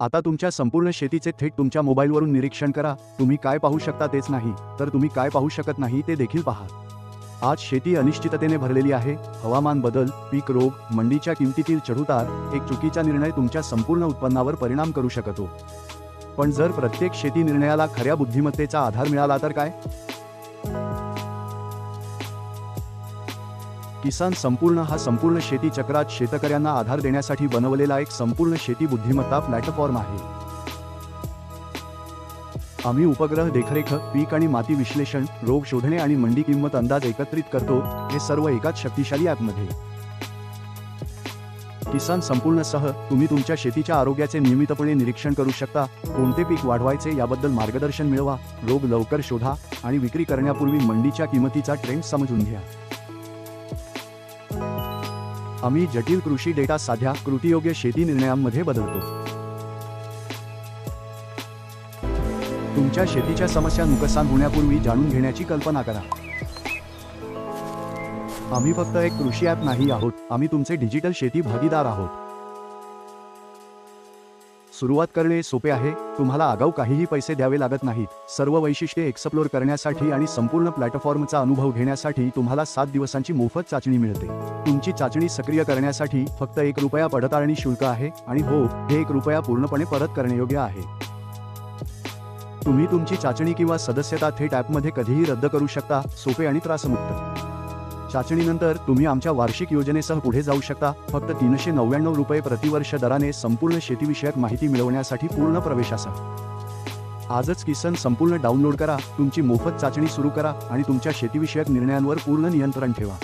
आता तुमच्या संपूर्ण शेतीचे थेट तुमच्या मोबाईलवरून निरीक्षण करा. तुम्ही काय पाहू शकता तेच नाही, तर तुम्ही काय पाहू शकत नाही ते देखील पहा. आज शेती अनिश्चिततेने भरलेली आहे. हवामान बदल, पीक रोग, मंडीच्या किमतीतील चढउतार, एक चुकीचा निर्णय तुमच्या संपूर्ण उत्पन्नावर परिणाम करू शकतो. पण जर प्रत्येक शेती निर्णयाला खऱ्या बुद्धिमत्तेचा आधार मिळाला तर काय? किसान संपूर्ण हा संपूर्ण शेती चक्रात शेतकऱ्यांना आधार देण्यासाठी बनवलेला एक संपूर्ण शेती बुद्धिमत्ता प्लॅटफॉर्म आहे. आम्ही उपग्रह देखरेख, पीक आणि माती विश्लेषण, रोग शोधणे आणि मंडी किंमत अंदाज एकत्रित करतो, हे सर्व एकाच शक्तिशाली ॲपमध्ये. किसान संपूर्ण सह तुम्ही तुमच्या शेतीच्या आरोग्याचे नियमितपणे निरीक्षण करू शकता. कोणते पीक वाढवायचे याबद्दल मार्गदर्शन मिळवा, रोग लवकर शोधा आणि विक्री करण्यापूर्वी मंडीच्या किंमतीचा ट्रेंड समजून घ्या. आम्ही जटिल कृषी डेटा साध्या, कृतीयोग्य शेती निर्णयांमध्ये बदलतो. तुमच्या शेतीच्या समस्या नुकसान होण्यापूर्वी जाणून घेण्याची कल्पना करा. आम्ही फक्त एक कृषी ॲप नाही आहोत, आम्ही तुमचे डिजिटल शेती भागीदार आहोत. सुरुवात करणे सोपे आहे. तुम्हाला आगाऊ काहीही पैसे द्यावे लागत नाहीत. सर्व वैशिष्ट्ये एक्सप्लोर करण्यासाठी आणि संपूर्ण प्लॅटफॉर्मचा अनुभव घेण्यासाठी तुम्हाला 7 दिवसांची मोफत चाचणी मिळते. तुमची चाचणी सक्रिय करण्यासाठी फक्त ₹1 पडताळणी शुल्क आहे आणि हो, हे ₹1 पूर्णपणे परत करण्यायोग्य आहे. तुम्ही तुमची चाचणी किंवा सदस्यता थेट ॲपमध्ये कधीही रद्द करू शकता, सोपे आणि त्रासमुक्त. चाचणीनंतर तुम्ही आमच्या वार्षिक योजनेसह पुढे जाऊ शकता. फक्त ₹399 प्रतिवर्ष दराने संपूर्ण शेतीविषयक माहिती मिळवण्यासाठी पूर्ण प्रवेशासह. आजच किसान संपूर्ण डाउनलोड करा, तुमची मोफत चाचणी सुरू करा आणि तुमच्या शेतीविषयक निर्णयांवर पूर्ण नियंत्रण ठेवा.